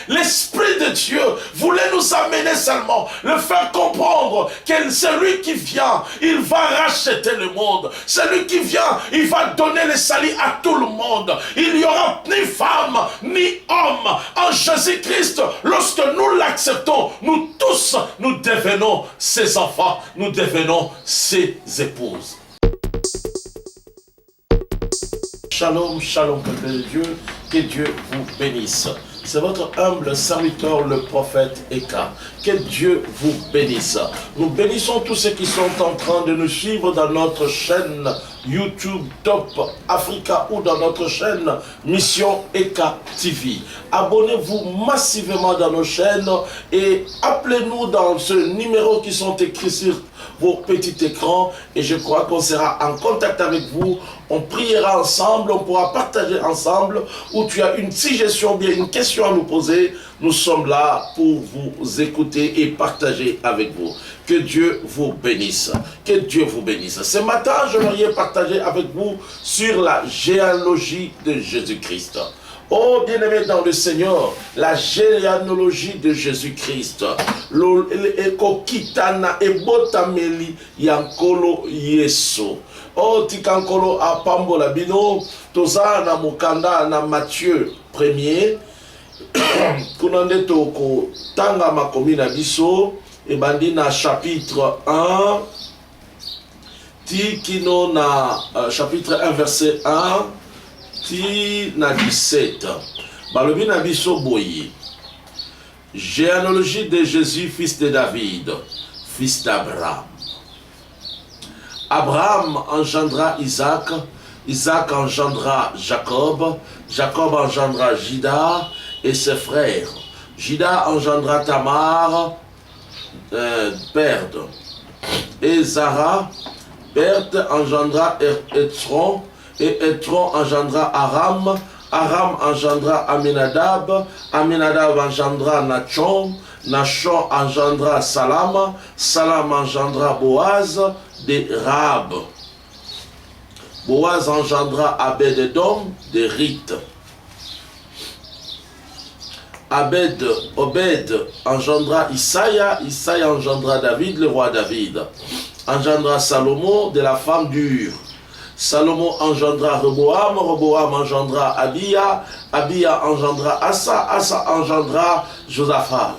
L'Esprit de Dieu voulait nous amener seulement, le faire comprendre que celui qui vient, il va racheter le monde. Celui qui vient, il va donner le salut à tout le monde. Il n'y aura ni femme, ni homme. En Jésus-Christ, lorsque nous l'acceptons, nous tous, nous devenons ses enfants, nous devenons ses épouses. Shalom, shalom, peuple de Dieu, que Dieu vous bénisse. C'est votre humble serviteur, le prophète Eka. Que Dieu vous bénisse. Nous bénissons tous ceux qui sont en train de nous suivre dans notre chaîne YouTube Top Africa ou dans notre chaîne Mission Eka TV. Abonnez-vous massivement dans nos chaînes et appelez-nous dans ce numéro qui sont écrits sur vos petits écrans et je crois qu'on sera en contact avec vous. On priera ensemble, on pourra partager ensemble. Ou tu as une suggestion, bien une question à nous poser, nous sommes là pour vous écouter et partager avec vous. Que Dieu vous bénisse. Que Dieu vous bénisse. Ce matin, j'aimerais partager avec vous sur la généalogie de Jésus-Christ. Oh, bien-aimé dans le Seigneur, la généalogie de Jésus-Christ. Ekokitana ebotameli yankolo Yesu. Oh, tikankolo apambola bino, toza na mukanda na Matthieu 1er. Kunande toko tanga makomi na biso, ebandi na chapitre 1, ti kino na chapitre 1 verset 1, ti na 17. Balobi na biso boye. Généalogie de Jésus, fils de David, fils d'Abraham. Abraham engendra Isaac, Isaac engendra Jacob, Jacob engendra Juda et ses frères. Juda engendra Tamar, Perde, et Zara. Perde engendra Étron, et Étron engendra Aram. Aram engendra Aminadab, Aminadab engendra Nachon, Nachon engendra Salam, Salam engendra Boaz de Rahab. Boaz engendra Abed-Edom de Rite. Obed engendra Isaïa, Isaïa engendra David, le roi David. Engendra Salomon de la femme d'Ur. Salomon engendra Rehoboam, Rehoboam engendra Abia, Abia engendra Asa, Asa engendra Josaphat.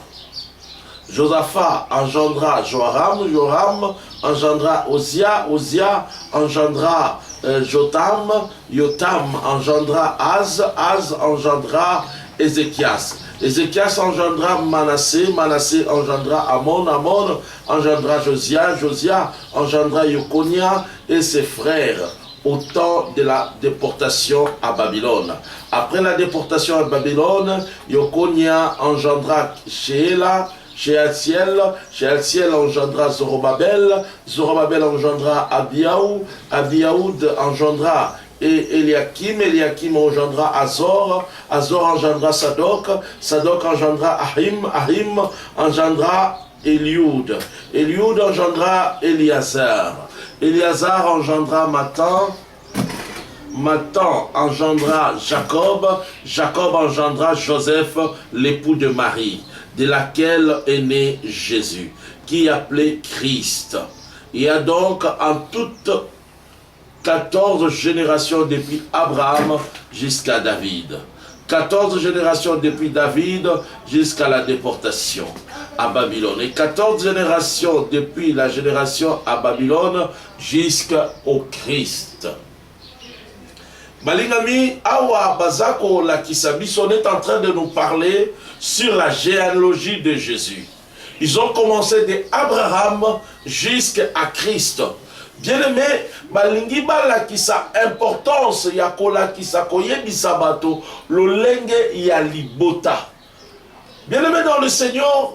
Josaphat engendra Joram, Joram engendra Osia, Osia engendra Jotam, Jotam engendra Az, Az engendra Ézéchias. Ézéchias engendra Manassé, Manassé engendra Amon, Amon engendra Josia, Josia engendra Yokonia et ses frères au temps de la déportation à Babylone. Après la déportation à Babylone, Yokonia engendra Sheela, Shealtiel, Shealtiel engendra Zorobabel, Zorobabel engendra Abiaoud, Abiaoud engendra Eliakim, Eliakim engendra Azor, Azor engendra Sadok, Sadok engendra Ahim, Ahim engendra Eliud, Eliud engendra Eliazar, Eliazar engendra Matan, Matan engendra Jacob, Jacob engendra Joseph, l'époux de Marie, de laquelle est né Jésus, qui est appelé Christ. Il y a donc en toute 14 générations depuis Abraham jusqu'à David. 14 générations depuis David jusqu'à la déportation à Babylone. Et 14 générations depuis la génération à Babylone jusqu'au Christ. Malingami, Awa Bazako Lakisabi, on est en train de nous parler sur la généalogie de Jésus. Ils ont commencé d'Abraham jusqu'à Christ. Bien-aimé, balingi balakisa importance ya kolakisa koyebisa bato lolenge ya libota. Bien-aimé dans le Seigneur,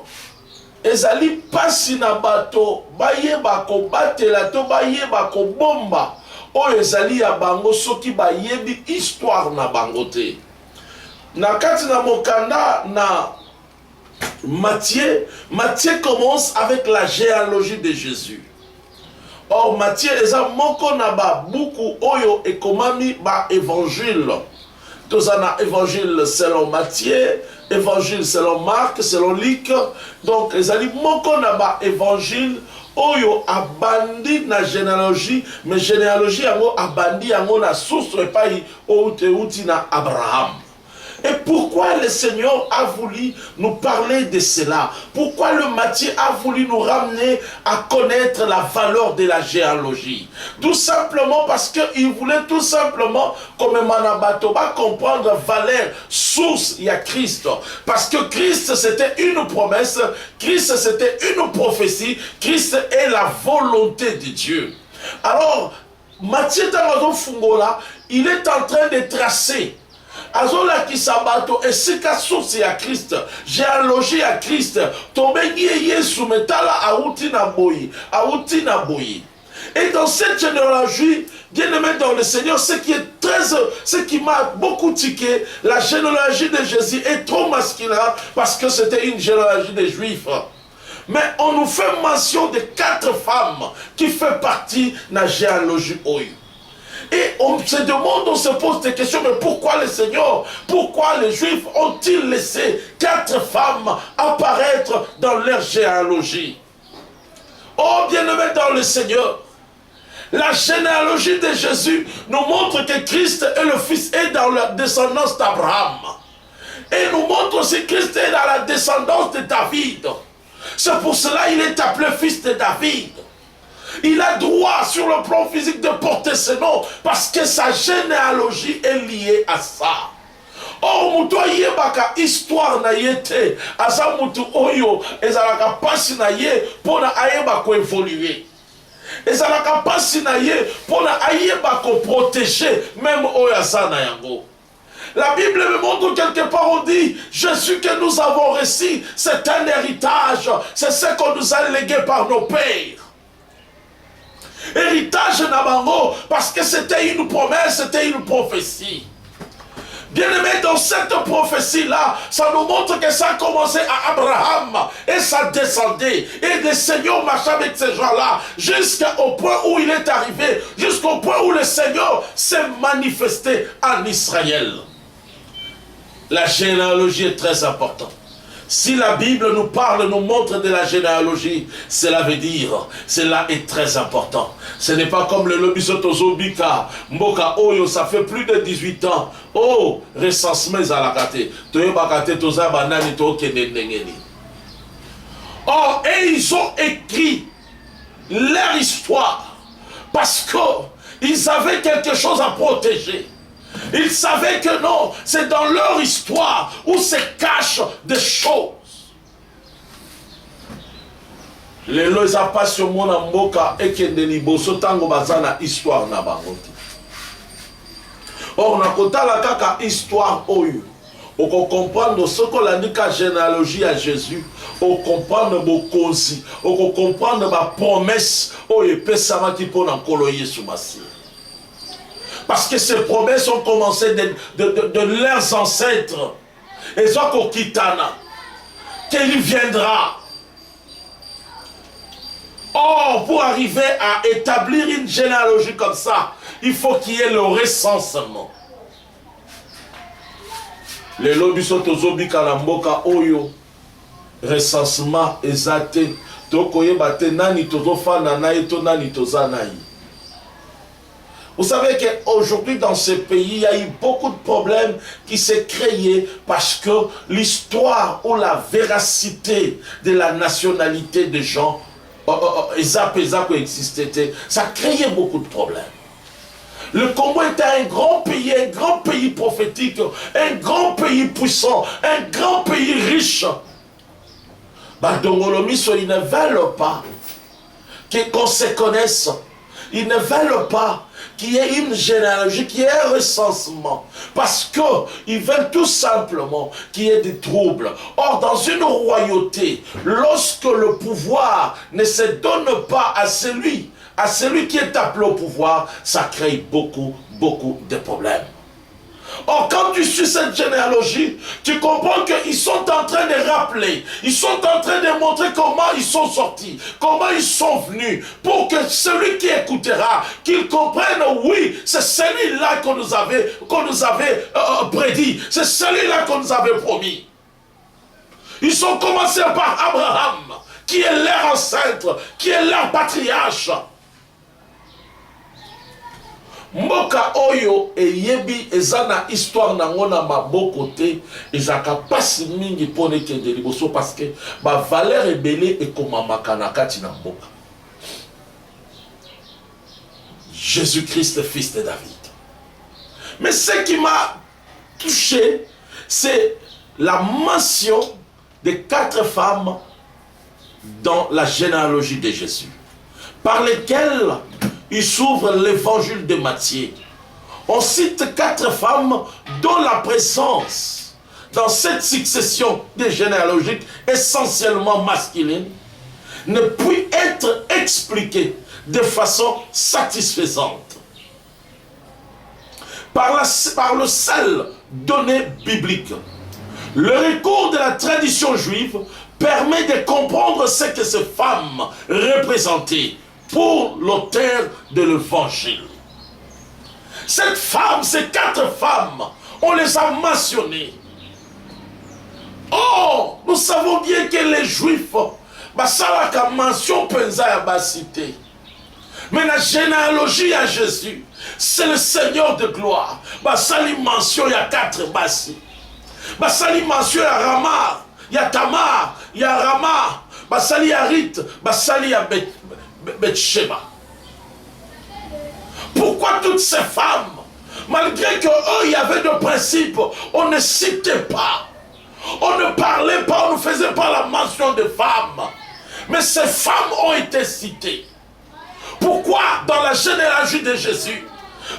ezali pasi na bato bayeba ko batela to bayeba ko bomba o ezali ya bango soki bayebi histoire na bango te. Na kati na mokanda na Matthieu, Matthieu commence avec la généalogie de Jésus. Or, Matthieu eza moko na ba buku oyo ekomami ba évangile. Tozana évangile selon Matthieu, évangile selon Marc, selon Luc. Donc, les amis, moko naba évangile, oyo abandi na généalogie, mais généalogie yango abandi yango na source epai outi na Abraham. Et pourquoi le Seigneur a voulu nous parler de cela? Pourquoi le Matthieu a voulu nous ramener à connaître la valeur de la généalogie? Tout simplement parce qu'il voulait tout simplement, comme Manabatoba, comprendre la valeur, source, il y a Christ. Parce que Christ, c'était une promesse, Christ, c'était une prophétie, Christ est la volonté de Dieu. Alors, Matthieu Tarazo Fungola, il est en train de tracer azola kisabato esika source ya Christ, généalogie ya Christ, tobengi Yesu metala auti na boyi, auti na boyi. Et dans cette généalogie, bien-aimé dans le Seigneur, ce qui m'a beaucoup tiqué, la généalogie de Jésus est trop masculin parce que c'était une généalogie des Juifs. Mais on nous fait mention de 4 femmes qui font partie de la généalogie Oyo. Et on se demande, on se pose des questions, mais pourquoi le Seigneur, pourquoi les Juifs ont-ils laissé 4 femmes apparaître dans leur généalogie? Oh, bien-aimés dans le Seigneur, la généalogie de Jésus nous montre que Christ est le Fils et dans la descendance d'Abraham. Et nous montre aussi que Christ est dans la descendance de David. C'est pour cela qu'il est appelé Fils de David. Il a droit sur le plan physique de porter ce nom parce que sa généalogie est liée à ça. Or, mutu ayebaka histoire na yete, asa mutu oyo ezalaka pasi na ye pona ayeba ko évoluer. Ezalaka pasi na ye pona ayeba ko protéger même oyo asa na yango. La Bible me montre quelque part, on dit, Jésus que nous avons reçu, c'est un héritage, c'est ce qu'on nous a légué par nos pères. Héritage Nabango, parce que c'était une promesse, c'était une prophétie. Bien-aimé, dans cette prophétie-là, ça nous montre que ça a commencé à Abraham et ça descendait. Et le Seigneur marchait avec ces gens-là jusqu'au point où il est arrivé, jusqu'au point où le Seigneur s'est manifesté en Israël. La généalogie est très importante. Si la Bible nous parle, nous montre de la généalogie, cela veut dire, cela est très important. Ce n'est pas comme le Lobisotozo Bika, Mboka Oyo, ça fait plus de 18 ans. Oh, recensement à la kate. Or, et ils ont écrit leur histoire parce qu'ils avaient quelque chose à protéger. Ils savaient que non, c'est dans leur histoire où se cachent des choses. Les lois passent au monde en boka et que de liboso tango bazana histoire na bangote. Or, on a kota la kaka histoire oyo. On comprendre ce qu'on a dit qu'à généalogie à Jésus. On comprendre vos causes. On comprendre ma promesse. Oh, et pesama qui peut en coloyer sous ma scie. Parce que ces promesses ont commencé de leurs ancêtres. Et Zoko Kitana, qu'il viendra. Or, pour arriver à établir une généalogie comme ça, il faut qu'il y ait le recensement. Les lobiso tozobi kalamboka oyo recensement ezate tokoye bate nani tozofa nanayi to nani tozanayi. Vous savez qu'aujourd'hui, dans ce pays, il y a eu beaucoup de problèmes qui s'est créés parce que l'histoire ou la véracité de la nationalité des gens, ça a créé beaucoup de problèmes. Le Congo était un grand pays prophétique, un grand pays puissant, un grand pays riche. Badongolomiso, ils ne veulent pas qu'on se connaisse. Ils ne veulent pas qu'il y ait une généalogie, qu'il y ait un recensement. Parce qu'ils veulent tout simplement qu'il y ait des troubles. Or, dans une royauté, lorsque le pouvoir ne se donne pas à celui qui est appelé au pouvoir, ça crée beaucoup de problèmes. Or, quand tu suis cette généalogie, tu comprends qu'ils sont en train de rappeler, ils sont en train de montrer comment ils sont sortis, comment ils sont venus, pour que celui qui écoutera, qu'il comprenne, oui, c'est celui-là qu'on nous avait prédit, c'est celui-là qu'on nous avait promis. Ils ont commencé par Abraham, qui est leur ancêtre, qui est leur patriarche. Mboka oyo eyebi ezana histoire nango na maboko te ezaka pasi mingi pone kende liboso parce que ba valeur ebele ekomamaka na kati na mboka. Jésus-Christ, fils de David. Mais ce qui m'a touché, c'est la mention des 4 femmes dans la généalogie de Jésus, par lesquelles il s'ouvre l'évangile de Matthieu. On cite 4 femmes dont la présence dans cette succession des généalogiques essentiellement masculine ne peut être expliquée de façon satisfaisante par le seul donné biblique. Le recours de la tradition juive permet de comprendre ce que ces femmes représentaient pour l'auteur de l'évangile. Cette femme, ces 4 femmes, on les a mentionnées. Oh, nous savons bien que les Juifs, ça la mention pensa à basité. Mais la généalogie à Jésus, c'est le Seigneur de gloire. Ça lui mention il y a 4 bassi. Ça lui mention il y a Rama, il y a Tamar, il y a Rama, ça lui a Rite, ça lui a Bethsheba. Pourquoi toutes ces femmes, malgré qu'eux, il y avait de principes, on ne citait pas, on ne parlait pas, on ne faisait pas la mention de femmes, mais ces femmes ont été citées. Pourquoi dans la généalogie de Jésus?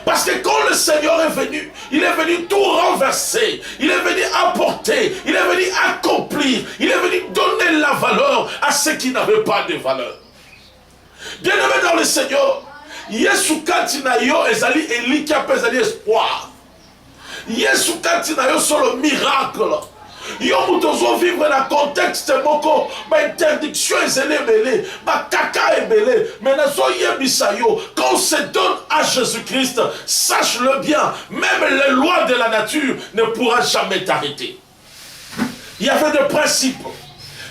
Parce que quand le Seigneur est venu, il est venu tout renverser, il est venu apporter, il est venu accomplir, il est venu donner la valeur à ceux qui n'avaient pas de valeur. Bien-aimé dans le Seigneur, Yesu katina yo ezali eliki ape ezali espoir. Yesu katina yo sur le miracle. Yo mutozo vivre dans contexte moko ba interdiction ezeli ebele, ba kaka ebele, mais nazo yebisa yo quand on se donne à Jésus-Christ, sache-le bien, même les lois de la nature ne pourront jamais t'arrêter. Il y avait des principes,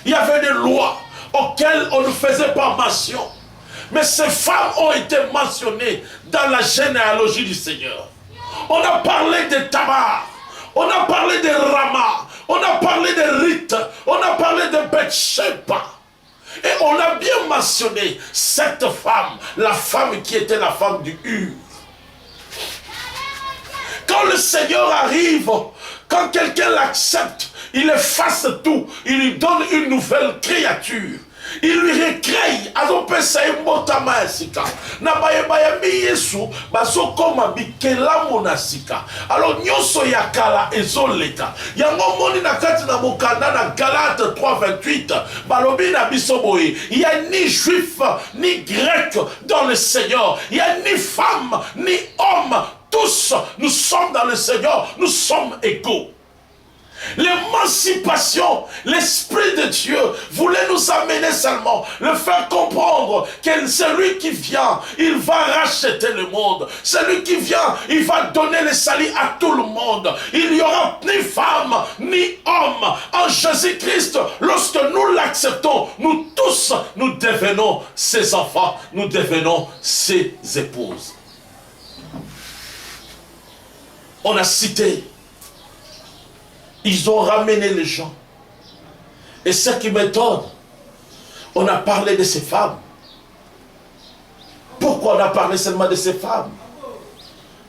il y avait des lois auxquelles on ne faisait pas mention. Mais ces femmes ont été mentionnées dans la généalogie du Seigneur. On a parlé de Tamar, on a parlé de Rama, on a parlé de Rite, on a parlé de Bethsheba. Et on a bien mentionné cette femme, la femme qui était la femme du Hur. Quand le Seigneur arrive, quand quelqu'un l'accepte, il efface tout, il lui donne une nouvelle créature. Il lui recrée, azopesa embotama sika. Na bayebaya mi Yesu, basokoma bikela monasika. Alors nyonso ya kala ezoleka. Yango moni na kati na mokanda na Galate 3:28, balobi na biso boye, il y a ni juif ni grec dans le Seigneur. Il y a ni femme ni homme. Tous nous sommes dans le Seigneur, nous sommes égaux. L'émancipation, l'Esprit de Dieu voulait nous amener seulement, le faire comprendre que celui qui vient, il va racheter le monde. Celui qui vient, il va donner le salut à tout le monde. Il n'y aura ni femme, ni homme. En Jésus-Christ, lorsque nous l'acceptons, nous tous, nous devenons ses enfants, nous devenons ses épouses. On a cité, ils ont ramené les gens. Et ce qui m'étonne, on a parlé de ces femmes. Pourquoi on a parlé seulement de ces femmes?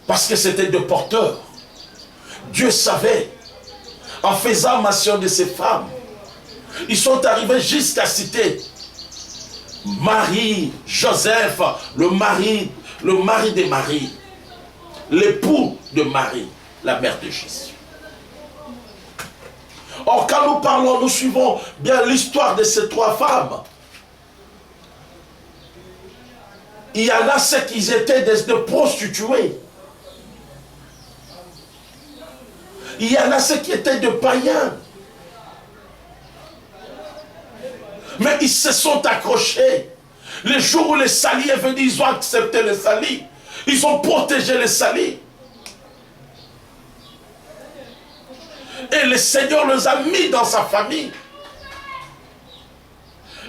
Parce que c'était des porteurs. Dieu savait, en faisant mention de ces femmes, ils sont arrivés jusqu'à citer Marie, Joseph, le mari de Marie, l'époux de Marie, la mère de Jésus. Or, quand nous parlons, nous suivons bien l'histoire de ces 3 femmes. Il y en a ceux qui étaient des prostituées. Il y en a ceux qui étaient des païens. Mais ils se sont accrochés. Le jour où le salut est venu, ils ont accepté le salut. Ils ont protégé le salut. Et le Seigneur les a mis dans sa famille.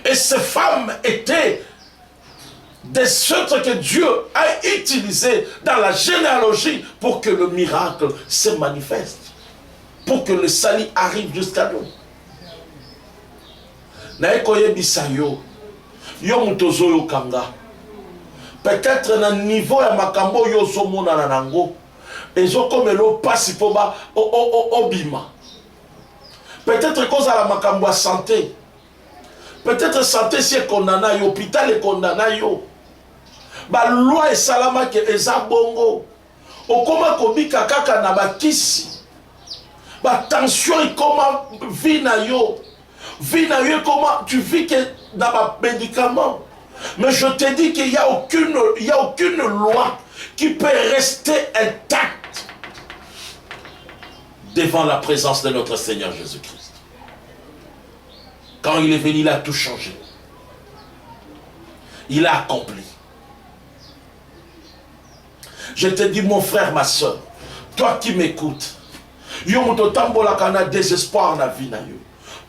Et ces femmes étaient des êtres que Dieu a utilisés dans la généalogie pour que le miracle se manifeste, pour que le salut arrive jusqu'à nous. Peut-être na niveau ya makambo yo somona na nango ezokomelo pasi po ba obima. Peut-être cause à la makambo ya santé. Peut-être santé si condamné yo, hôpital est condamné yo. Ba loi et salama ke eza bongo. Okoma kobika kaka na bakisi. Ba tension et comment vie na yo. Vie na yo comment tu vis que dans ba médicament. Mais je te dis qu'il n'y a aucune loi qui peut rester intacte devant la présence de notre Seigneur Jésus-Christ. Quand il est venu, il a tout changé. Il a accompli. Je te dis, mon frère, ma soeur, toi qui m'écoutes, désespoir na vie na yo.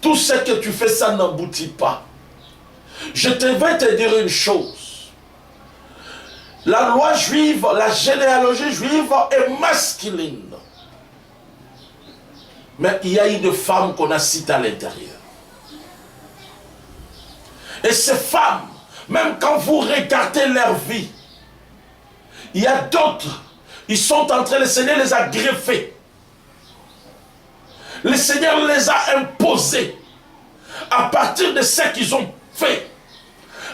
Tout ce que tu fais, ça n'aboutit pas. Je vais te dire une chose. La loi juive, la généalogie juive est masculine. Mais il y a une femme qu'on a citée à l'intérieur. Et ces femmes, même quand vous regardez leur vie, il y a d'autres, ils sont en train, le Seigneur les a greffés. Le Seigneur les a imposés à partir de ce qu'ils ont fait.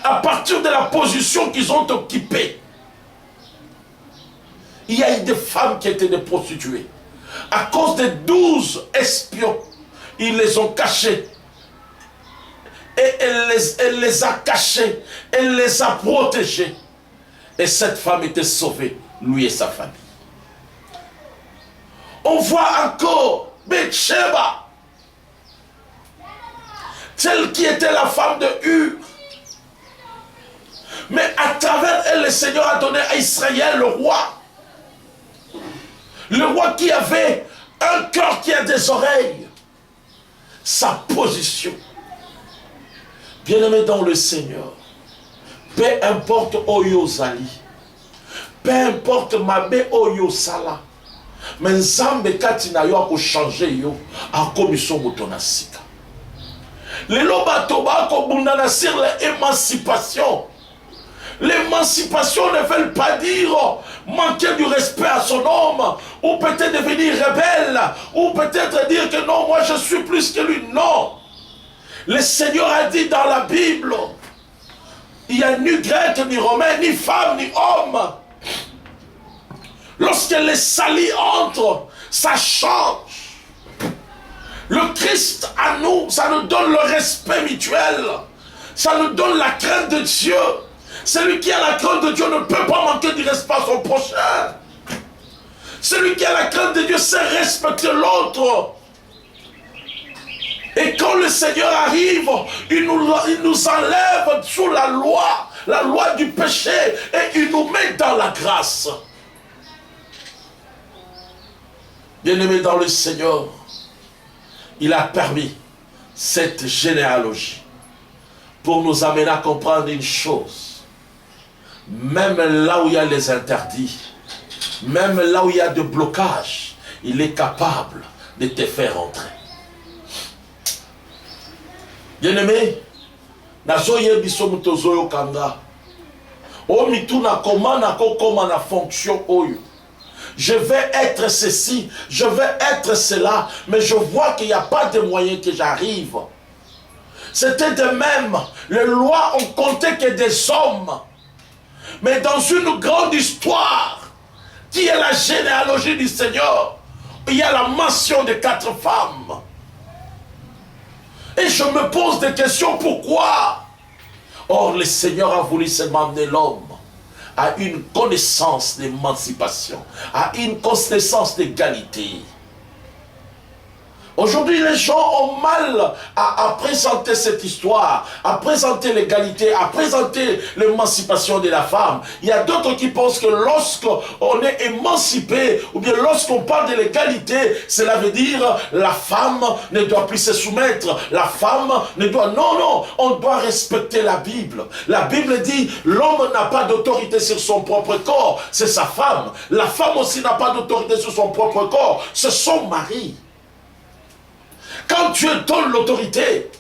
À partir de la position qu'ils ont occupée. Il y a eu des femmes qui étaient des prostituées. À cause des 12 espions, ils les ont cachés. Et elle les a cachés. Elle les a protégés. Et cette femme était sauvée, lui et sa famille. On voit encore Bathsheba, celle qui était la femme de Hur. Mais à travers elle, le Seigneur a donné à Israël le roi. Le roi qui avait un cœur qui a des oreilles. Sa position. Bien-aimé dans le Seigneur, peu importe Oyozali, peu importe Mabe Oyosala, mais Nzambe katina yo ako changer yo, ako miso motonasika. Le loba toba ako bundana sur l'émancipation. L'émancipation ne veut pas dire manquer du respect à son homme, ou peut-être devenir rebelle, ou peut-être dire que non, moi je suis plus que lui. Non. Le Seigneur a dit dans la Bible, il n'y a ni grec, ni romain, ni femme, ni homme. Lorsque les salis entrent, ça change. Le Christ à nous, ça nous donne le respect mutuel. Ça nous donne la crainte de Dieu. Celui qui a la crainte de Dieu ne peut pas manquer du respect à son prochain. Celui qui a la crainte de Dieu sait respecter l'autre. Et quand le Seigneur arrive, il nous enlève sous la loi du péché, et il nous met dans la grâce. Bien-aimé dans le Seigneur, il a permis cette généalogie pour nous amener à comprendre une chose. Même là où il y a les interdits, même là où il y a des blocages, il est capable de te faire entrer. Bien-aimé, nazoye biso mutozoyo kanga. O mituna komana komana fonction oyo. Je vais être ceci, je vais être cela, mais je vois qu'il n'y a pas de moyen que j'arrive. C'était de même, les lois ont compté que des hommes. Mais dans une grande histoire, qui est la généalogie du Seigneur, il y a la mention de 4 femmes. Et je me pose des questions, pourquoi? Or, le Seigneur a voulu seulement amener l'homme à une connaissance d'émancipation, à une connaissance d'égalité. Aujourd'hui, les gens ont mal à présenter cette histoire, à présenter l'égalité, à présenter l'émancipation de la femme. Il y a d'autres qui pensent que lorsqu'on est émancipé, ou bien lorsqu'on parle de l'égalité, cela veut dire la femme ne doit plus se soumettre, la femme ne doit... Non, non, on doit respecter la Bible. La Bible dit, l'homme n'a pas d'autorité sur son propre corps, c'est sa femme. La femme aussi n'a pas d'autorité sur son propre corps, c'est son mari. Quand Dieu donne l'autorité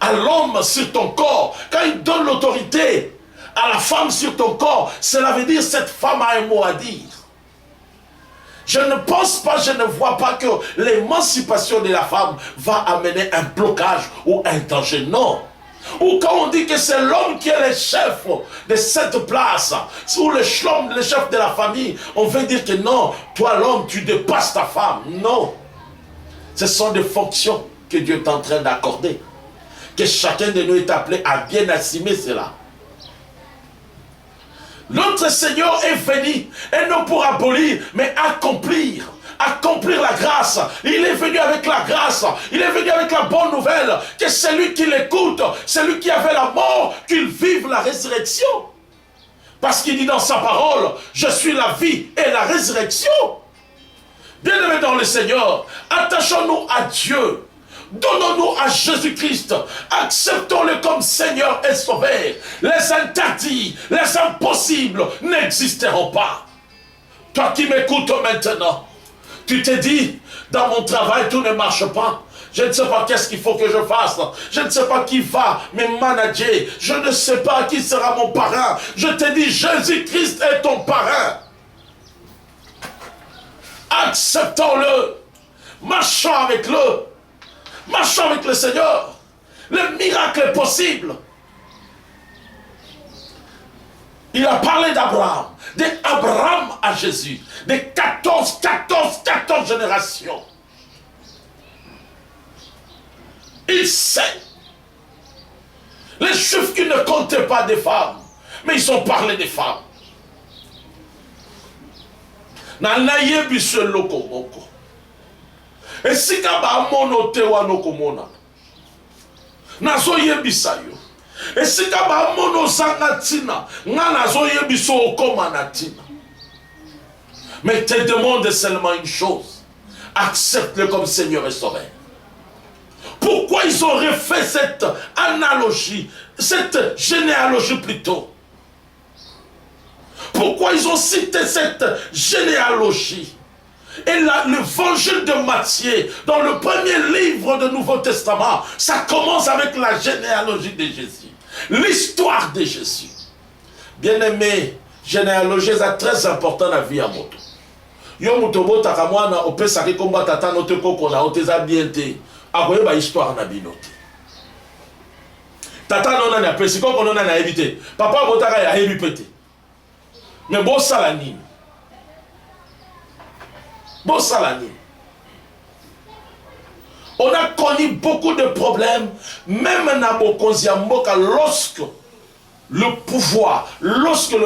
à l'homme sur ton corps, quand il donne l'autorité à la femme sur ton corps, cela veut dire que cette femme a un mot à dire. Je ne pense pas, je ne vois pas que l'émancipation de la femme va amener un blocage ou un danger, non. Ou quand on dit que c'est l'homme qui est le chef de cette place, ou le chef de la famille, on veut dire que non, toi l'homme, tu dépasses ta femme. Non. Ce sont des fonctions que Dieu est en train d'accorder. Que chacun de nous est appelé à bien assumer cela. Notre Seigneur est venu, et non pour abolir, mais accomplir. Accomplir la grâce. Il est venu avec la grâce. Il est venu avec la bonne nouvelle. Que celui qui l'écoute, celui qui avait la mort, qu'il vive la résurrection. Parce qu'il dit dans sa parole, je suis la vie et la résurrection. Bien-aimés dans le Seigneur, attachons-nous à Dieu. Donnons-nous à Jésus-Christ. Acceptons-le comme Seigneur et Sauveur. Les interdits, les impossibles n'existeront pas. Toi qui m'écoutes maintenant, tu te dis, dans mon travail, tout ne marche pas. Je ne sais pas qu'est-ce qu'il faut que je fasse. Je ne sais pas qui va me manager. Je ne sais pas qui sera mon parrain. Je te dis, Jésus-Christ est ton parrain. Acceptons-le. Marchons avec le. Marchons avec le Seigneur. Le miracle est possible. Il a parlé d'Abraham. D'Abraham à Jésus. De 14 générations. Il sait. Les Juifs qui ne comptaient pas des femmes, mais ils ont parlé des femmes. Nanayebi seloko moko. Et si kaba mono tewa no komona. Nazo yebisa yo. Et si kaba mono sanga tina, nga nazo yebiso okoma na tina. Mais te demande seulement une chose. Accepte-le comme Seigneur et Sauveur. Pourquoi ils ont refait cette analogie, cette généalogie plutôt? Pourquoi ils ont cité cette généalogie? Et l'évangile de Matthieu, dans le premier livre du Nouveau Testament, ça commence avec la généalogie de Jésus. L'histoire de Jésus. Bien-aimé, généalogie est très important dans la vie à moto. Yo mutobo takamwana opesa ke komba tata note koko na oteza biente. Akoye ba histoire na binote. Tata nona na pesi koko nona na éviter. Papa botaka ya hebi pété. Mais bon salani. Bon salani. On a connu beaucoup de problèmes, même dans Bokonzi Mboka, lorsque le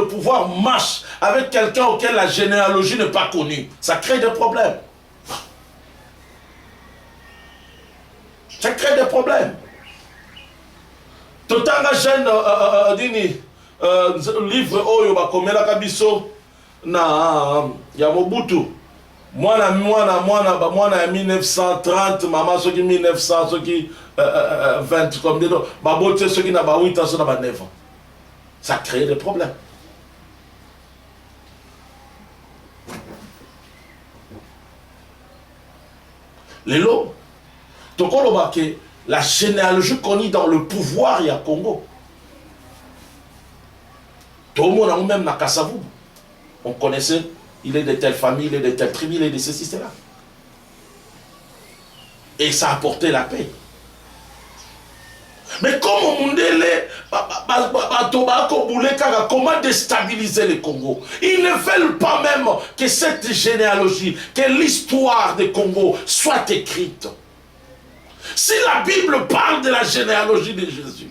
pouvoir marche avec quelqu'un auquel la généalogie n'est pas connue, ça crée des problèmes. Ça crée des problèmes. Tout un jeune livre Oyo Bakomela Kabiso na Yamobutu. Moi, ya 1930, maman, ceux qui 1900, ceux qui 20, comme des autres, babote, ceux qui n'ont pas 8 ans, ceux qui n'ont pas 9 ans. Ça crée des problèmes. Les lots, la généalogie connue dans le pouvoir, il y a Congo. Tout le monde, même dans Kassavou, on connaissait. Il est de telle famille, il est de telle tribu, il est de ceci, cela. Et ça a apporté la paix. Mais comment comment déstabiliser le Congo? Ils ne veulent pas même que cette généalogie, que l'histoire du Congo soit écrite. Si la Bible parle de la généalogie de Jésus,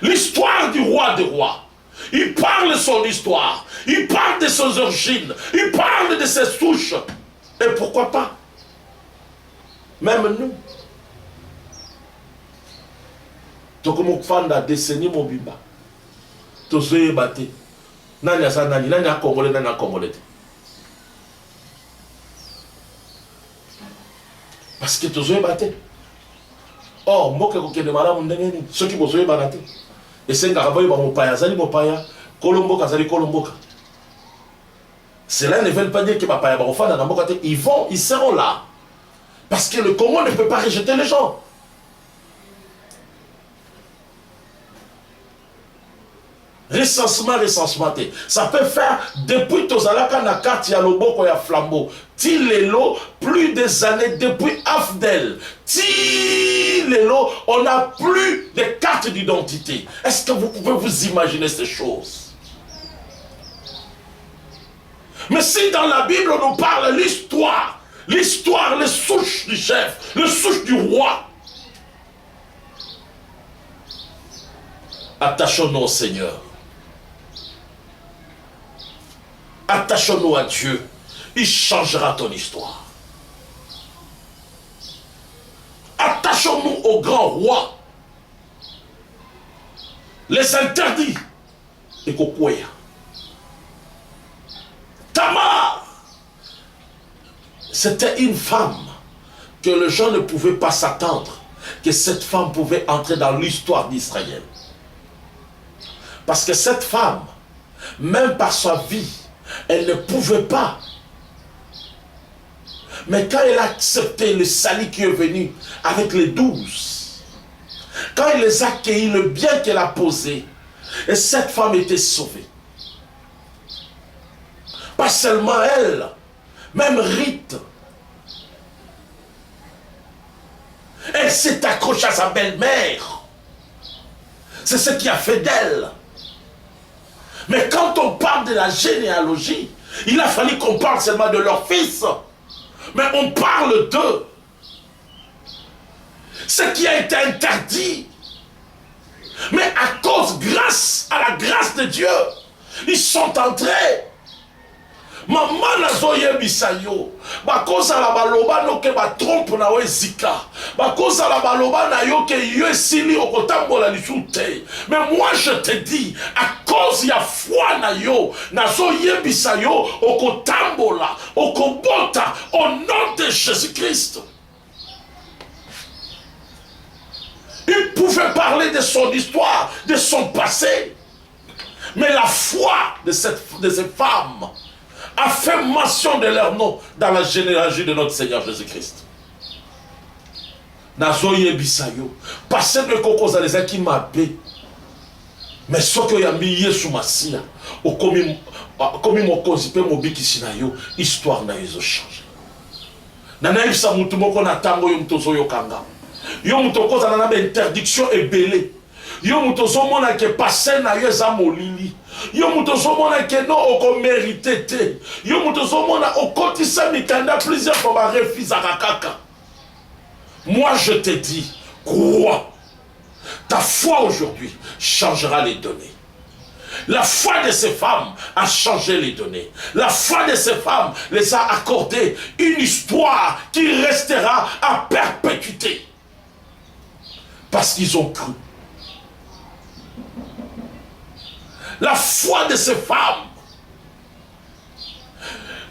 l'histoire du roi des rois, il parle de son histoire, il parle de ses origines, il parle de ses souches. Et pourquoi pas? Même nous. Tokomo fanda décennie mobimba. Tozoye bate. Nani asa nani a Congolais, nani a Congolais. Parce que tozoye bate. Oh, mboka kokende malamu ndenge nini. Soki bozoye banate. Esengaka boye ba mopaya azali mopaya, kolomboka azali kolomboka. Cela ne veut pas dire que mapaya ba ofanda na mboka te. Ils seront là. Parce que le Congo ne peut pas rejeter les gens. Recensement. Ça peut faire depuis Tozalaka na carte ya loboko ya flambeau. Tilelo, plus des années depuis Afdel. Tilelo, on n'a plus de carte d'identité. Est-ce que vous pouvez vous imaginer ces choses? Mais si dans la Bible on nous parle l'histoire, les souches du chef, les souches du roi. Attachons-nous au Seigneur. Attachons-nous à Dieu. Il changera ton histoire. Attachons-nous au grand roi. Les interdits. Et Kokoya. Tamar. C'était une femme que les gens ne pouvaient pas s'attendre que cette femme pouvait entrer dans l'histoire d'Israël. Parce que cette femme, même par sa vie, elle ne pouvait pas. Mais quand elle a accepté le salut qui est venu avec les 12, quand elle les a accueillis, le bien qu'elle a posé, et cette femme était sauvée. Pas seulement elle, même Rite. Elle s'est accrochée à sa belle-mère. C'est ce qui a fait d'elle. Mais quand on parle de la généalogie, il a fallu qu'on parle seulement de leur fils. Mais on parle d'eux. Ce qui a été interdit. Mais grâce à la grâce de Dieu, ils sont entrés. Maman nazoye bisayo bakoza la baloba no ke ba trompe na wezika bakoza la baloba na yo ke yo esili okotambola lisute. Mais moi je te dis, à cause ya foi na yo nazoye bisayo okotambola okobota au nom de Jésus-Christ. Il pouvait parler de son histoire, de son passé, mais la foi de ces femmes a fait mention de leur nom dans la généalogie de notre Seigneur Jésus-Christ. Nazoye bisayo, passé de kokoza les aki mabe, mais ce que y a mis Yesu Masia, comme mokozi pe mobiki sinayo, histoire na yezo changer. Nana ibsa mutu moko na tango yo mtozo yo kanga, yo mutokoza na na interdiction ebele, yo mutozo mona ke passé na yo za molili. Yo mutozomona ke no oko mérité te. Yo mutozomona okotisa mikanda plusieurs fois refisa kaka. Moi je te dis, crois. Ta foi aujourd'hui changera les données. La foi de ces femmes a changé les données. La foi de ces femmes les a accordé une histoire qui restera à perpétuité. Parce qu'ils ont cru. La foi de ces femmes.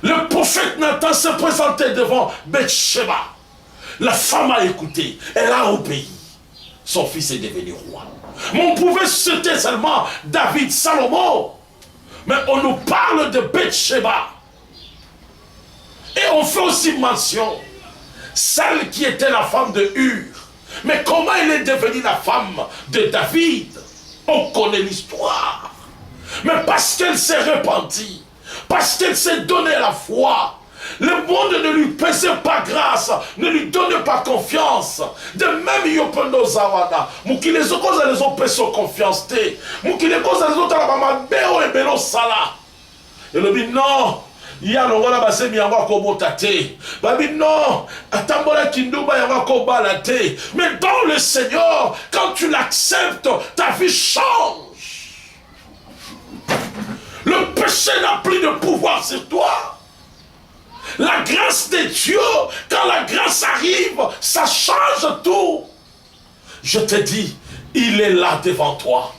Le prophète Nathan se présentait devant Bathsheba. La femme a écouté, elle a obéi. Son fils est devenu roi. Mais on pouvait citer seulement David, Salomon. Mais on nous parle de Bathsheba. Et on fait aussi mention celle qui était la femme de Hur. Mais comment elle est devenue la femme de David? On connaît l'histoire. Mais parce qu'elle s'est repentie, parce qu'elle s'est donné la foi, le monde ne lui faisait pas grâce, ne lui donnait pas confiance. De même, Yopondo Zawada, Moukile Zokoza les ont pris confiance. Moukile Koza les autres, la Béo et Bélo Sala. Et le dit non. Il y a l'ongola basé mi yango kobotate. Babi non, atambola kinduba yango kobalate. Mais dans le Seigneur, quand tu l'acceptes, ta vie change. Le péché n'a plus de pouvoir sur toi. La grâce de Dieu, quand la grâce arrive, ça change tout. Je te dis, il est là devant toi.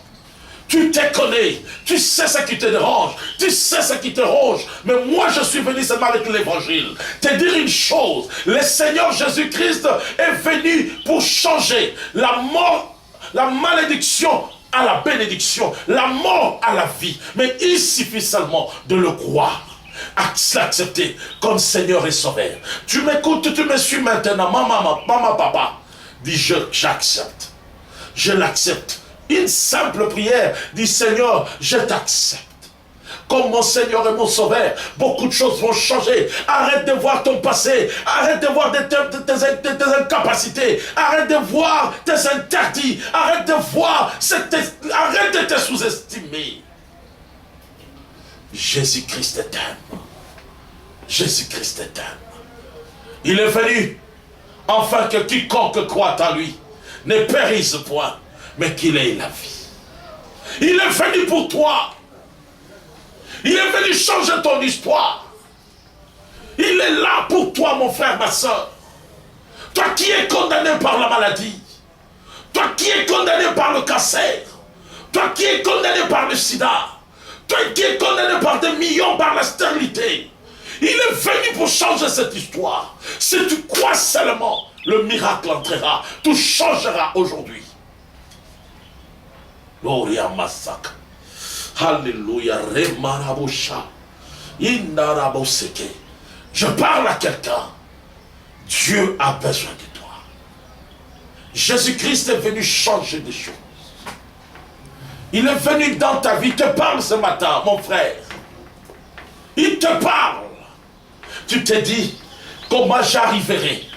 Tu te connais, tu sais ce qui te dérange, tu sais ce qui te ronge. Mais moi, je suis venu seulement avec l'évangile. Te dire une chose, le Seigneur Jésus-Christ est venu pour changer la mort, la malédiction à la bénédiction, la mort à la vie. Mais il suffit seulement de le croire, l'accepter comme Seigneur et Sauveur. Tu m'écoutes, tu me suis maintenant, maman, papa. Dis, j'accepte. Je l'accepte. Une simple prière, dis Seigneur, je t'accepte. Comme mon Seigneur et mon Sauveur, beaucoup de choses vont changer. Arrête de voir ton passé, arrête de voir tes incapacités, arrête de voir tes interdits, arrête de voir, arrête de te sous-estimer. Jésus-Christ t'aime. Jésus-Christ t'aime. Il est venu afin que quiconque croit en lui ne périsse point, mais qu'il ait la vie. Il est venu pour toi. Il est venu changer ton histoire. Il est là pour toi, mon frère, ma soeur. Toi qui es condamné par la maladie. Toi qui es condamné par le cancer. Toi qui es condamné par le sida. Toi qui es condamné par des millions par la stérilité. Il est venu pour changer cette histoire. Si tu crois seulement, le miracle entrera. Tout changera aujourd'hui. Gloria Massaka. Alléluia. Remarabosha. Inaraboseke. Je parle à quelqu'un. Dieu a besoin de toi. Jésus-Christ est venu changer des choses. Il est venu dans ta vie. Il te parle ce matin, mon frère. Il te parle. Tu te dis, comment j'arriverai?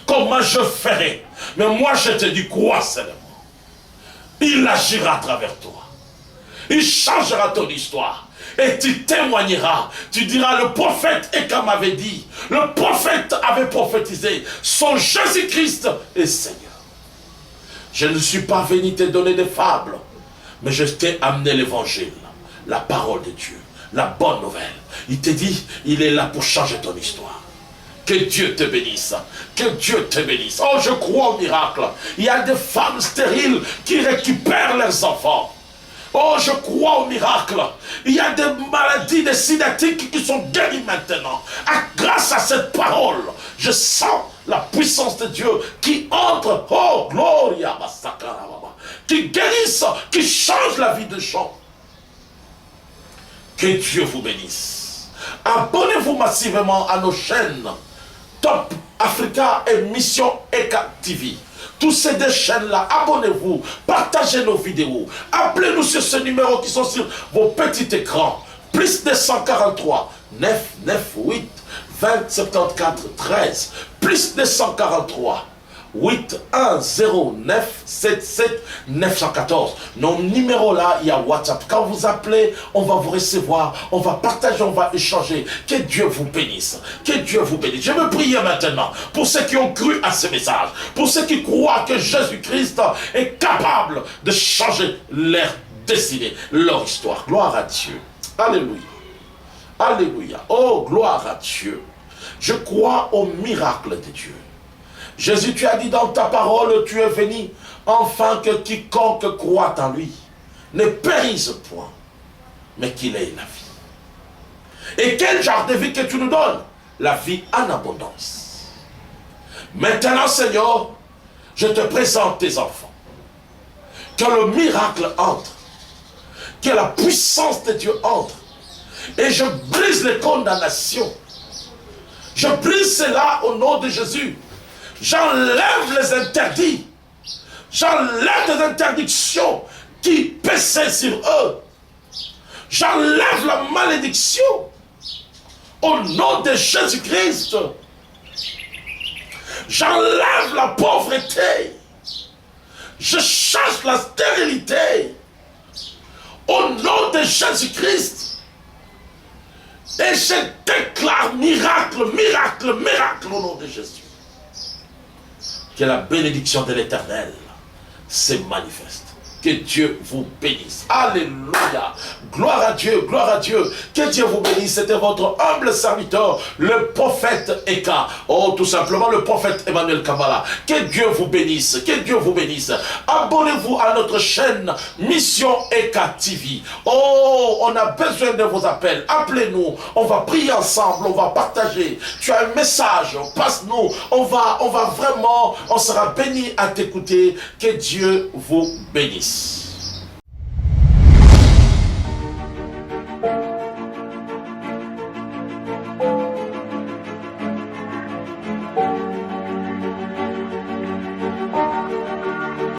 Comment je ferai? Mais moi je te dis, crois seulement. Il agira à travers toi. Il changera ton histoire. Et tu témoigneras. Tu diras, le prophète est comme avait dit. Le prophète avait prophétisé. Son Jésus-Christ est Seigneur. Je ne suis pas venu te donner des fables. Mais je t'ai amené l'évangile. La parole de Dieu. La bonne nouvelle. Il te dit, il est là pour changer ton histoire. Que Dieu te bénisse. Que Dieu te bénisse. Oh, je crois au miracle. Il y a des femmes stériles qui récupèrent leurs enfants. Oh, je crois au miracle. Il y a des maladies, des cinétiques qui sont guéries maintenant. Grâce à cette parole, je sens la puissance de Dieu qui entre. Oh, gloria, qui guérisse, qui change la vie des gens. Que Dieu vous bénisse. Abonnez-vous massivement à nos chaînes Top Africa et Mission ECA TV. Tous ces deux chaînes-là, abonnez-vous, partagez nos vidéos, appelez-nous sur ce numéro qui sont sur vos petits écrans. Plus 243 998 20 74 13. Plus 243 8109 77 914. Nos numéros là, il y a WhatsApp. Quand vous appelez, on va vous recevoir, on va partager, on va échanger. Que Dieu vous bénisse. Que Dieu vous bénisse. Je veux prier maintenant pour ceux qui ont cru à ce message, pour ceux qui croient que Jésus-Christ est capable de changer leur destinée, leur histoire. Gloire à Dieu. Alléluia. Alléluia. Oh, gloire à Dieu. Je crois au miracle de Dieu. Jésus, tu as dit dans ta parole, tu es venu, afin que quiconque croit en lui ne périsse point, mais qu'il ait la vie. Et quel genre de vie que tu nous donnes? La vie en abondance. Maintenant, Seigneur, je te présente tes enfants. Que le miracle entre, que la puissance de Dieu entre, et je brise les condamnations. Je brise cela au nom de Jésus. J'enlève les interdits. J'enlève les interdictions qui pesaient sur eux. J'enlève la malédiction. Au nom de Jésus-Christ. J'enlève la pauvreté. Je chasse la stérilité. Au nom de Jésus-Christ. Et je déclare miracle, miracle, miracle au nom de Jésus. Que la bénédiction de l'Éternel se manifeste. Que Dieu vous bénisse. Alléluia. Gloire à Dieu, gloire à Dieu. Que Dieu vous bénisse. C'était votre humble serviteur, le prophète Eka. Oh, tout simplement, le prophète Emmanuel Kabala. Que Dieu vous bénisse. Que Dieu vous bénisse. Abonnez-vous à notre chaîne Mission Eka TV. Oh, on a besoin de vos appels. Appelez-nous. On va prier ensemble. On va partager. Tu as un message. Passe-nous. On va vraiment, on sera béni à t'écouter. Que Dieu vous bénisse.